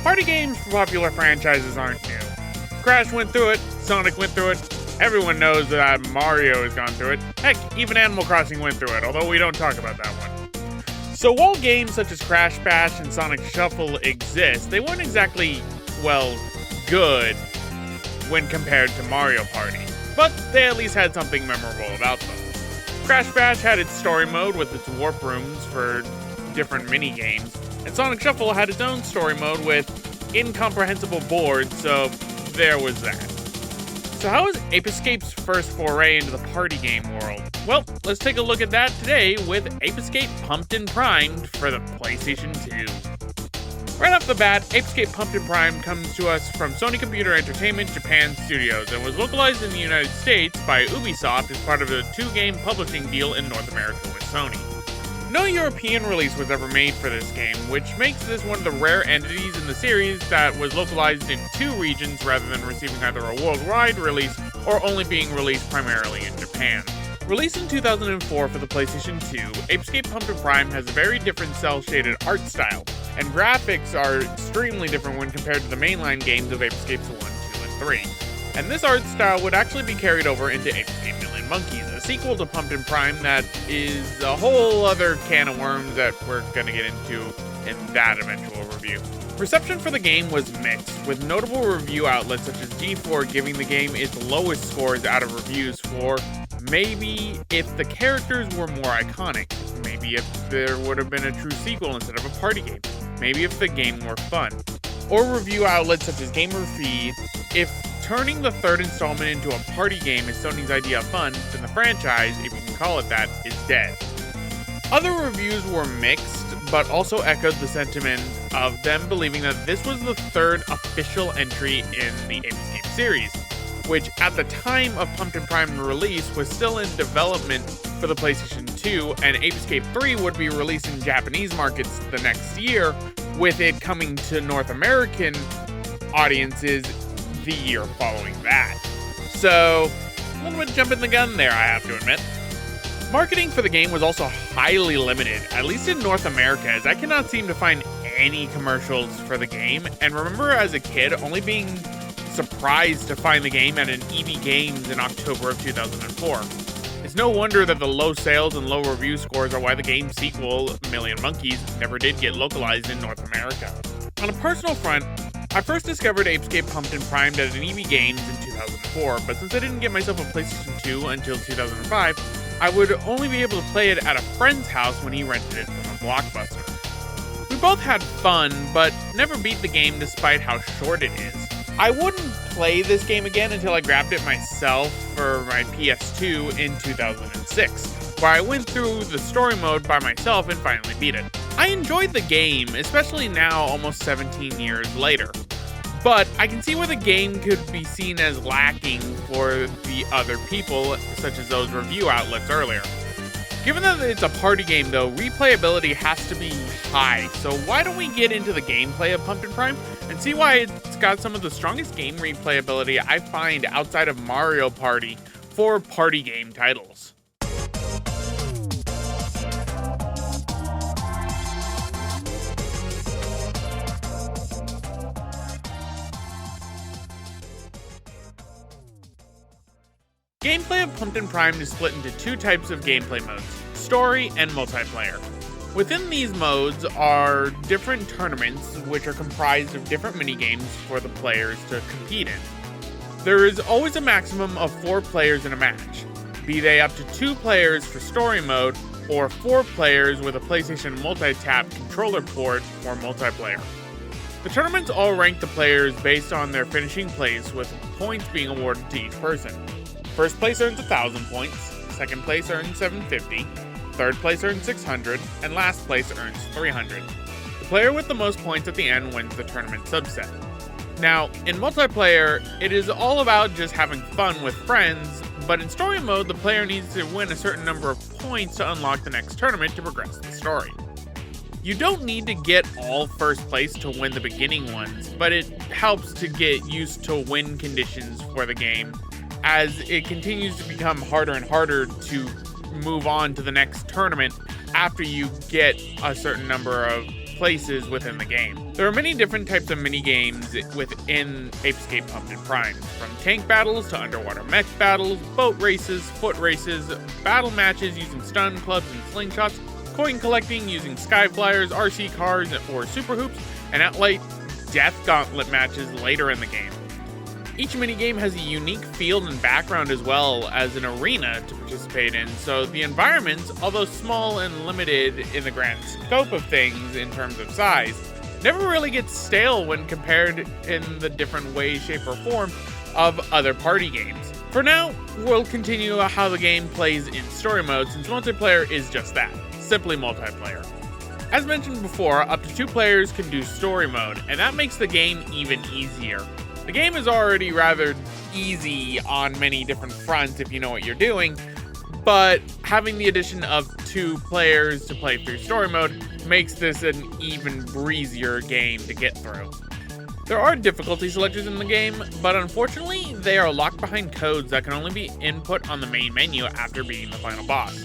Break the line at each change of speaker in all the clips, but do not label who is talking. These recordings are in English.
Party games for popular franchises aren't new. Crash went through it, Sonic went through it, everyone knows that Mario has gone through it. Heck, even Animal Crossing went through it, although we don't talk about that one. So while games such as Crash Bash and Sonic Shuffle exist, they weren't exactly, well, good when compared to Mario Party. But they at least had something memorable about them. Crash Bash had its story mode with its warp rooms for different mini-games, and Sonic Shuffle had its own story mode with incomprehensible boards, so there was that. So how was Ape Escape's first foray into the party game world? Well, let's take a look at that today with Ape Escape Pumped and Primed for the PlayStation 2. Right off the bat, Ape Escape Pumped and Primed comes to us from Sony Computer Entertainment Japan Studios and was localized in the United States by Ubisoft as part of a 2-game publishing deal in North America with Sony. No European release was ever made for this game, which makes this one of the rare entities in the series that was localized in 2 regions rather than receiving either a worldwide release or only being released primarily in Japan. Released in 2004 for the PlayStation 2, Ape Escape Pumped and Primed has a very different cel-shaded art style, and graphics are extremely different when compared to the mainline games of Ape Escapes 1, 2, and 3. And this art style would actually be carried over into Ape Escape Million Monkeys, a sequel to Pumped and Primed that is a whole other can of worms that we're going to get into in that eventual review. Reception for the game was mixed, with notable review outlets such as G4 giving the game its lowest scores out of reviews for maybe if the characters were more iconic, maybe if there would have been a true sequel instead of a party game, maybe if the game were fun, or review outlets such as GamerFeed if turning the third installment into a party game is Sony's idea of fun, then the franchise, if you can call it that, is dead. Other reviews were mixed, but also echoed the sentiment of them believing that this was the third official entry in the Ape Escape series, which at the time of Pumped and Primed release was still in development for the PlayStation 2, and Ape Escape 3 would be released in Japanese markets the next year, with it coming to North American audiences the year following that. So, a little bit jumping the gun there, I have to admit. Marketing for the game was also highly limited, at least in North America, as I cannot seem to find any commercials for the game, and remember as a kid only being surprised to find the game at an EB Games in October of 2004. It's no wonder that the low sales and low review scores are why the game's sequel, Million Monkeys, never did get localized in North America. On a personal front, I first discovered Ape Escape Pumped and Primed at an EB Games in 2004, but since I didn't get myself a PlayStation 2 until 2005, I would only be able to play it at a friend's house when he rented it from a Blockbuster. We both had fun, but never beat the game despite how short it is. I wouldn't play this game again until I grabbed it myself for my PS2 in 2006, where I went through the story mode by myself and finally beat it. I enjoyed the game, especially now almost 17 years later, but I can see where the game could be seen as lacking for the other people, such as those review outlets earlier. Given that it's a party game though, replayability has to be high, so why don't we get into the gameplay of Pumped and Primed and see why it's got some of the strongest game replayability I find outside of Mario Party for party game titles. Gameplay of Pumped and Primed is split into 2 types of gameplay modes, story and multiplayer. Within these modes are different tournaments which are comprised of different minigames for the players to compete in. There is always a maximum of 4 players in a match, be they up to 2 players for story mode or 4 players with a PlayStation multi-tap controller port for multiplayer. The tournaments all rank the players based on their finishing place, with points being awarded to each person. First place earns 1,000 points, second place earns 750, third place earns 600, and last place earns 300. The player with the most points at the end wins the tournament subset. Now, in multiplayer, it is all about just having fun with friends, but in story mode, the player needs to win a certain number of points to unlock the next tournament to progress the story. You don't need to get all first place to win the beginning ones, but it helps to get used to win conditions for the game, as it continues to become harder and harder to move on to the next tournament after you get a certain number of places within the game. There are many different types of mini-games within Ape Escape Pumpkin Prime, from tank battles to underwater mech battles, boat races, foot races, battle matches using stun clubs and slingshots, coin collecting using sky flyers, RC cars, or super hoops, and outright death gauntlet matches later in the game. Each minigame has a unique field and background as well as an arena to participate in, so the environments, although small and limited in the grand scope of things in terms of size, never really get stale when compared in the different way, shape, or form of other party games. For now, we'll continue how the game plays in story mode, since multiplayer is just that, simply multiplayer. As mentioned before, up to 2 players can do story mode, and that makes the game even easier. The game is already rather easy on many different fronts if you know what you're doing, but having the addition of 2 players to play through story mode makes this an even breezier game to get through. There are difficulty selectors in the game, but unfortunately they are locked behind codes that can only be input on the main menu after beating the final boss.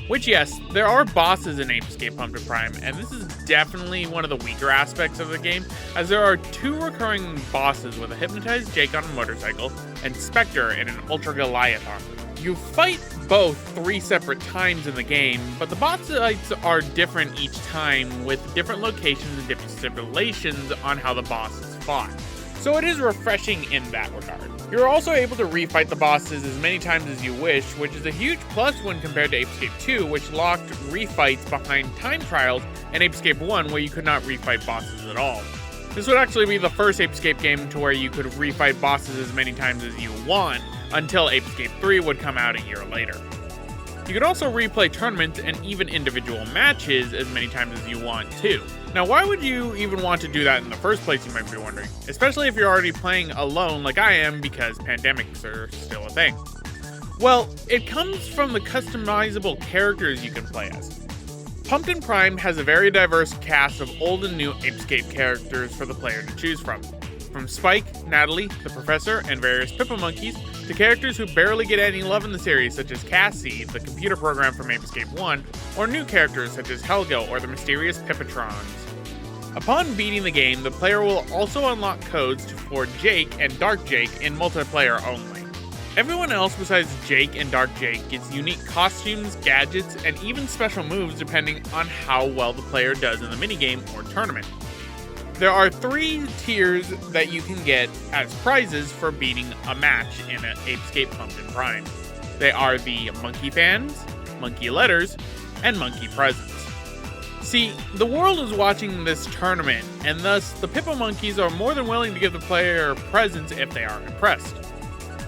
Which, yes, there are bosses in Ape Escape Pumpkin Prime, and this is definitely one of the weaker aspects of the game, as there are 2 recurring bosses with a hypnotized Jake on a motorcycle and Spectre in an Ultra Goliath armor. You fight both 3 separate times in the game, but the boss fights are different each time, with different locations and different stipulations on how the boss is fought. So it is refreshing in that regard. You're also able to refight the bosses as many times as you wish, which is a huge plus when compared to Ape Escape 2, which locked refights behind time trials, and Ape Escape 1, where you could not refight bosses at all. This would actually be the first Ape Escape game to where you could refight bosses as many times as you want, until Ape Escape 3 would come out a year later. You could also replay tournaments and even individual matches as many times as you want too. Now, why would you even want to do that in the first place, you might be wondering? Especially if you're already playing alone like I am, because pandemics are still a thing. Well, it comes from the customizable characters you can play as. Pumpkin Prime has a very diverse cast of old and new Ape Escape characters for the player to choose from. From Spike, Natalie, the Professor, and various Pipo monkeys, to characters who barely get any love in the series, such as Cassie, the computer program from Ape Escape 1, or new characters such as Helga or the mysterious Pipotrons. Upon beating the game, the player will also unlock codes for Jake and Dark Jake in multiplayer only. Everyone else besides Jake and Dark Jake gets unique costumes, gadgets, and even special moves depending on how well the player does in the minigame or tournament. There are 3 tiers that you can get as prizes for beating a match in an Ape Escape Pumpkin Prime. They are the Monkey Fans, Monkey Letters, and Monkey Presents. See, the world is watching this tournament, and thus the Pipo monkeys are more than willing to give the player presents if they are impressed.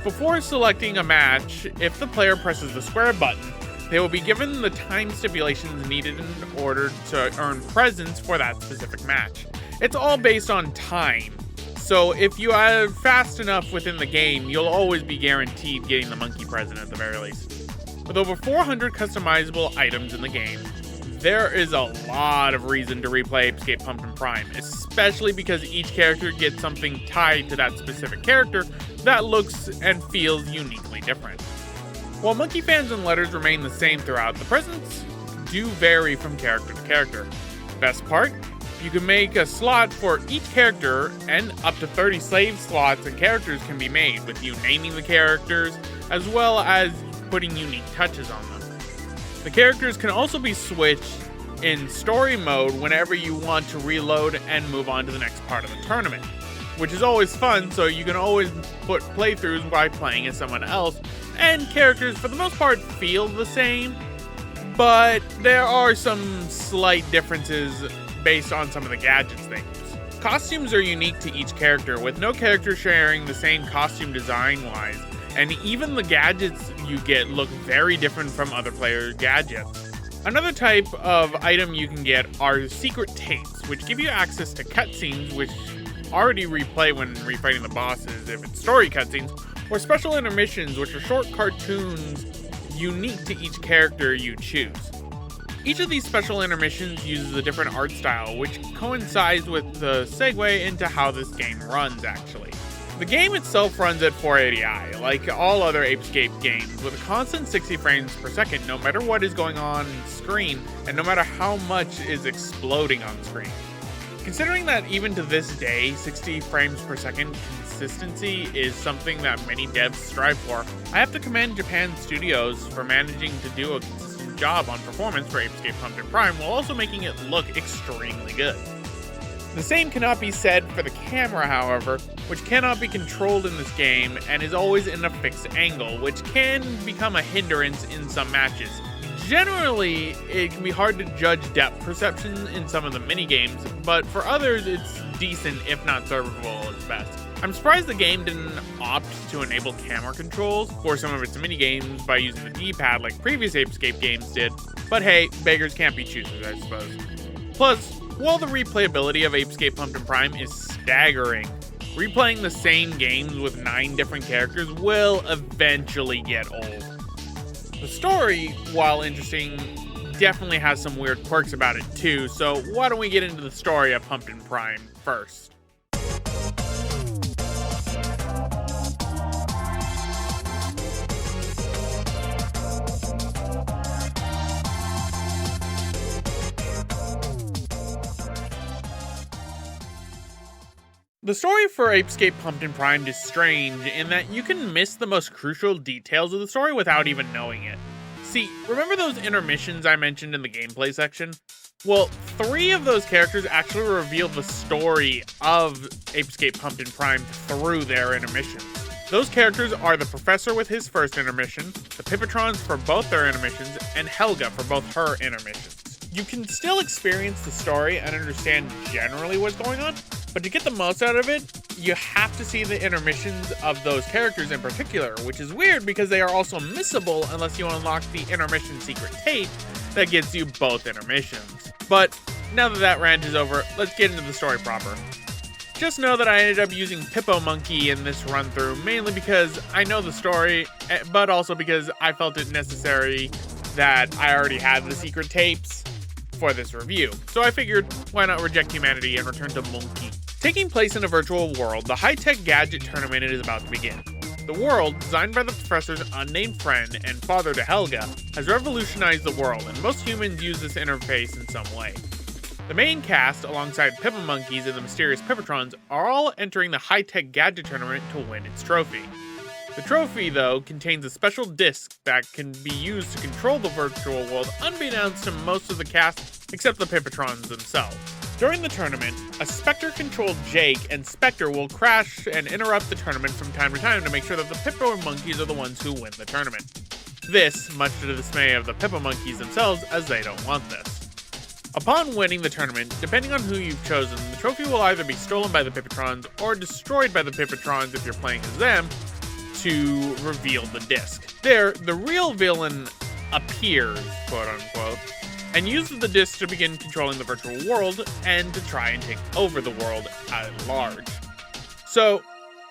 Before selecting a match, if the player presses the square button, they will be given the time stipulations needed in order to earn presents for that specific match. It's all based on time, so if you are fast enough within the game, you'll always be guaranteed getting the monkey present at the very least. With over 400 customizable items in the game, there is a lot of reason to replay Ape Escape Pumpkin Prime, especially because each character gets something tied to that specific character that looks and feels uniquely different. While Monkey Fans and Letters remain the same throughout, the presents do vary from character to character. Best part? You can make a slot for each character, and up to 30 save slots and characters can be made, with you naming the characters, as well as putting unique touches on them. The characters can also be switched in story mode whenever you want to reload and move on to the next part of the tournament, which is always fun, so you can always put playthroughs by playing as someone else, and characters for the most part feel the same, but there are some slight differences based on some of the gadgets they use. Costumes are unique to each character, with no character sharing the same costume design-wise, and even the gadgets you get look very different from other players' gadgets. Another type of item you can get are secret tapes, which give you access to cutscenes which already replay when refighting the bosses if it's story cutscenes, or special intermissions which are short cartoons unique to each character you choose. Each of these special intermissions uses a different art style, which coincides with the segue into how this game runs actually. The game itself runs at 480i, like all other Apescape games, with a constant 60 frames per second no matter what is going on screen, and no matter how much is exploding on screen. Considering that even to this day, 60 frames per second consistency is something that many devs strive for, I have to commend Japan Studios for managing to do a consistent job on performance for Apescape Pumpkin Prime while also making it look extremely good. The same cannot be said for the camera, however, which cannot be controlled in this game and is always in a fixed angle, which can become a hindrance in some matches. Generally, it can be hard to judge depth perception in some of the mini-games, but for others it's decent if not serviceable at best. I'm surprised the game didn't opt to enable camera controls for some of its mini-games by using the D-pad like previous Apescape games did, but hey, beggars can't be choosers, I suppose. Plus, while the replayability of Apescape Pumpkin Prime is staggering, replaying the same games with 9 different characters will eventually get old. The story, while interesting, definitely has some weird quirks about it too, so why don't we get into the story of Pumpkin Prime first. The story for Apescape Pumpkin Prime is strange in that you can miss the most crucial details of the story without even knowing it. See, remember those intermissions I mentioned in the gameplay section? Well, 3 of those characters actually reveal the story of Apescape Pumpkin Prime through their intermissions. Those characters are the Professor with his first intermission, the Pipotrons for both their intermissions, and Helga for both her intermissions. You can still experience the story and understand generally what's going on, but to get the most out of it, you have to see the intermissions of those characters in particular, which is weird because they are also missable unless you unlock the intermission secret tape that gives you both intermissions. But now that that rant is over, let's get into the story proper. Just know that I ended up using Pipo Monkey in this run through, mainly because I know the story, but also because I felt it necessary that I already had the secret tapes for this review. So I figured, why not reject humanity and return to Monkey? Taking place in a virtual world, the High Tech Gadget Tournament is about to begin. The world, designed by the professor's unnamed friend and father to Helga, has revolutionized the world, and most humans use this interface in some way. The main cast, alongside Pipo Monkeys and the mysterious Pipotrons, are all entering the High Tech Gadget Tournament to win its trophy. The trophy, though, contains a special disc that can be used to control the virtual world unbeknownst to most of the cast except the Pipotrons themselves. During the tournament, a Spectre-controlled Jake and Spectre will crash and interrupt the tournament from time to time to make sure that the Pipo Monkeys are the ones who win the tournament. This, much to the dismay of the Pipo Monkeys themselves, as they don't want this. Upon winning the tournament, depending on who you've chosen, the trophy will either be stolen by the Pipotrons or destroyed by the Pipotrons if you're playing as them, to reveal the disc. There, the real villain appears, quote-unquote, and uses the disc to begin controlling the virtual world and to try and take over the world at large. So,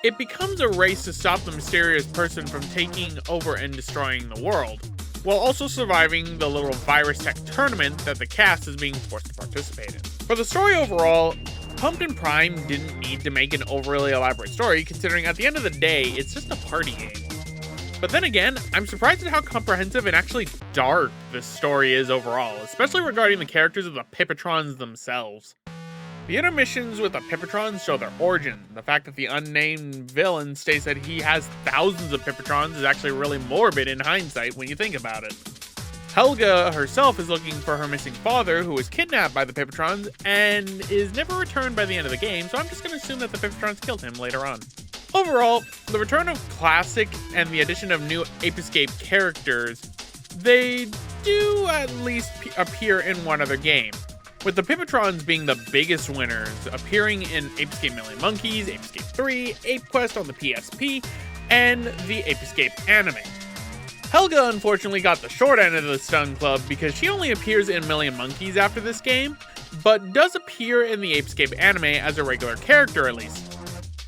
it becomes a race to stop the mysterious person from taking over and destroying the world, while also surviving the little virus tech tournament that the cast is being forced to participate in. For the story overall, Pumpkin Prime didn't need to make an overly elaborate story, considering at the end of the day, it's just a party game. But then again, I'm surprised at how comprehensive and actually dark this story is overall, especially regarding the characters of the Pipotrons themselves. The intermissions with the Pipotrons show their origin. The fact that the unnamed villain states that he has thousands of Pipotrons is actually really morbid in hindsight when you think about it. Helga herself is looking for her missing father, who was kidnapped by the Pipotrons and is never returned by the end of the game, so I'm just going to assume that the Pipotrons killed him later on. Overall, the return of Classic and the addition of new Apescape characters, they do at least appear in one other game, with the Pipotrons being the biggest winners, appearing in Apescape Million Monkeys, Apescape 3, Ape Quest on the PSP, and the Apescape anime. Helga unfortunately got the short end of the Stun Club because she only appears in Million Monkeys after this game, but does appear in the Apescape anime as a regular character at least.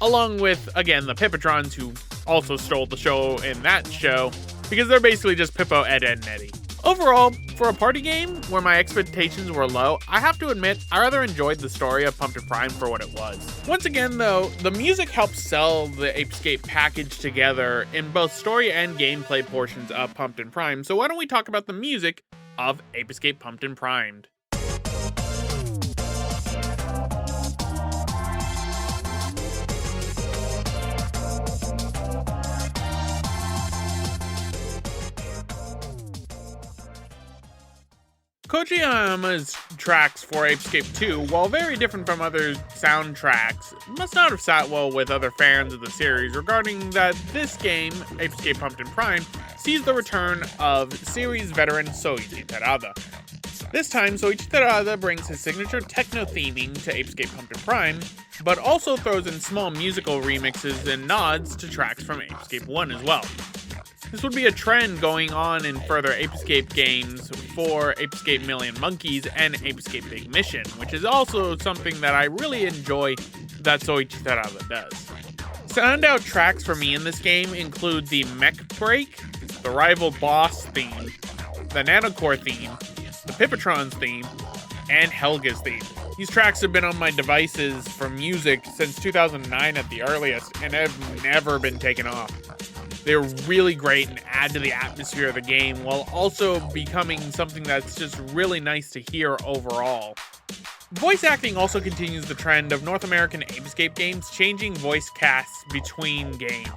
Along with, again, the Pipotrons, who also stole the show in that show, because they're basically just Pipo, Ed, and Eddie. Overall, for a party game where my expectations were low, I have to admit I rather enjoyed the story of Pumpkin Prime for what it was. Once again though, the music helps sell the Apescape package together in both story and gameplay portions of Pumpkin Prime, so why don't we talk about the music of Apescape Pumpkin Primed. Koji Hayama's tracks for Apescape 2, while very different from other soundtracks, must not have sat well with other fans of the series regarding that this game, Apescape Pumpkin Prime, sees the return of series veteran Soichi Terada. This time, Soichi Terada brings his signature techno theming to Apescape Pumpkin Prime, but also throws in small musical remixes and nods to tracks from Apescape 1 as well. This would be a trend going on in further Apescape games for Apescape Million Monkeys and Apescape Big Mission, which is also something that I really enjoy that Soichi Terada does. Standout tracks for me in this game include the Mech Break, the Rival Boss theme, the Nanocore theme, the Pipotrons theme, and Helga's theme. These tracks have been on my devices for music since 2009 at the earliest, and have never been taken off. They're really great and add to the atmosphere of the game, while also becoming something that's just really nice to hear overall. Voice acting also continues the trend of North American Apescape games changing voice casts between games.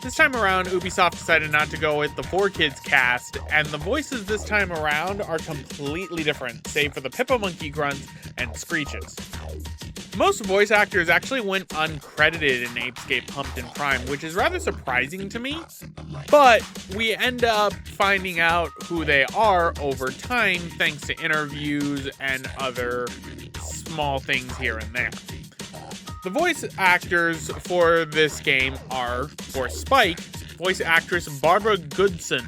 This time around, Ubisoft decided not to go with the 4Kids cast, and the voices this time around are completely different, save for the Pipo Monkey grunts and screeches. Most voice actors actually went uncredited in Apescape Pumpkin Prime, which is rather surprising to me, but we end up finding out who they are over time thanks to interviews and other small things here and there. The voice actors for this game are, for Spike, voice actress Barbara Goodson.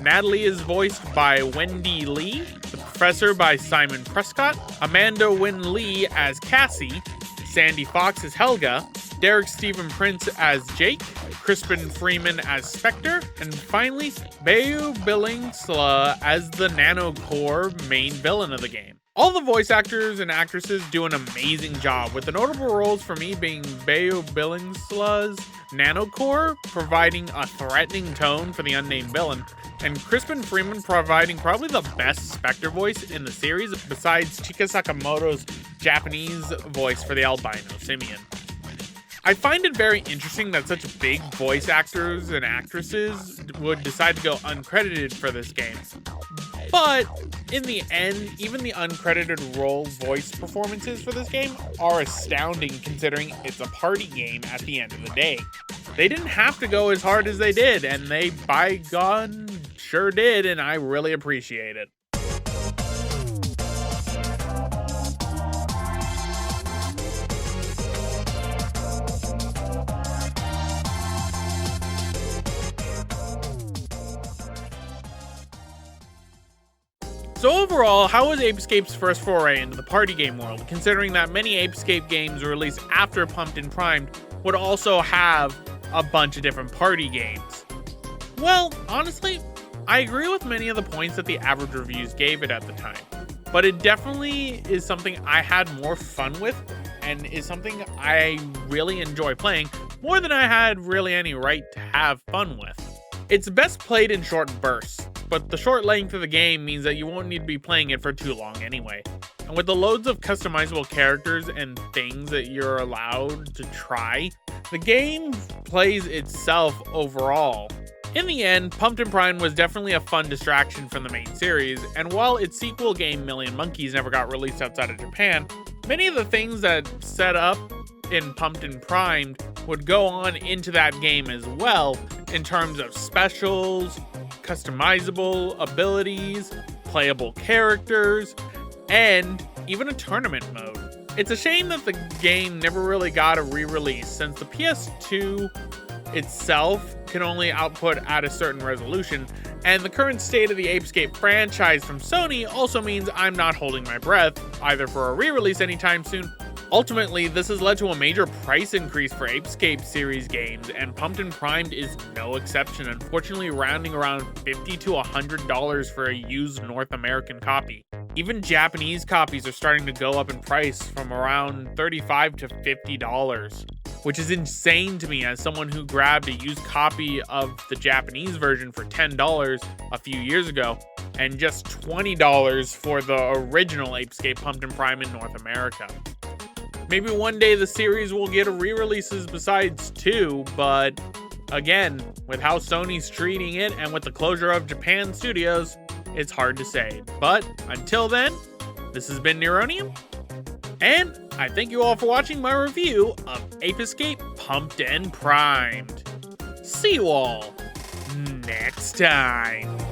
Natalie is voiced by Wendy Lee, the Professor by Simon Prescott, Amanda Wynn Lee as Cassie, Sandy Fox as Helga, Derek Stephen Prince as Jake, Crispin Freeman as Spectre, and finally, Bayu Billingsla as the Nanocore main villain of the game. All the voice actors and actresses do an amazing job, with the notable roles for me being Bayu Billingsla's Nanocore providing a threatening tone for the unnamed villain, and Crispin Freeman providing probably the best Spectre voice in the series besides Chika Sakamoto's Japanese voice for the albino simian. I find it very interesting that such big voice actors and actresses would decide to go uncredited for this game. But in the end, even the uncredited role voice performances for this game are astounding considering it's a party game at the end of the day. They didn't have to go as hard as they did, and they by God sure did, and I really appreciate it. So overall, how was Apescape's first foray into the party game world, considering that many Apescape games released after Pumpkin Primed would also have a bunch of different party games? Well, honestly, I agree with many of the points that the average reviews gave it at the time, but it definitely is something I had more fun with and is something I really enjoy playing more than I had really any right to have fun with. It's best played in short bursts, but the short length of the game means that you won't need to be playing it for too long anyway. And with the loads of customizable characters and things that you're allowed to try, the game plays itself overall. In the end, Pumpkin Prime was definitely a fun distraction from the main series, and while its sequel game Million Monkeys never got released outside of Japan, many of the things that set up in Pumpkin Prime would go on into that game as well, in terms of specials, customizable abilities, playable characters, and even a tournament mode. It's a shame that the game never really got a re-release, since the PS2 itself can only output at a certain resolution, and the current state of the Apescape franchise from Sony also means I'm not holding my breath, either for a re-release anytime soon. Ultimately, this has led to a major price increase for Apescape series games, and Pumped and Primed is no exception, unfortunately rounding around $50 to $100 for a used North American copy. Even Japanese copies are starting to go up in price from around $35 to $50, which is insane to me as someone who grabbed a used copy of the Japanese version for $10 a few years ago, and just $20 for the original Apescape Pumped and Prime in North America. Maybe one day the series will get re-releases besides 2, but again, with how Sony's treating it and with the closure of Japan studios, it's hard to say. But until then, this has been Neronium, and I thank you all for watching my review of Apescape Pumped and Primed. See you all next time.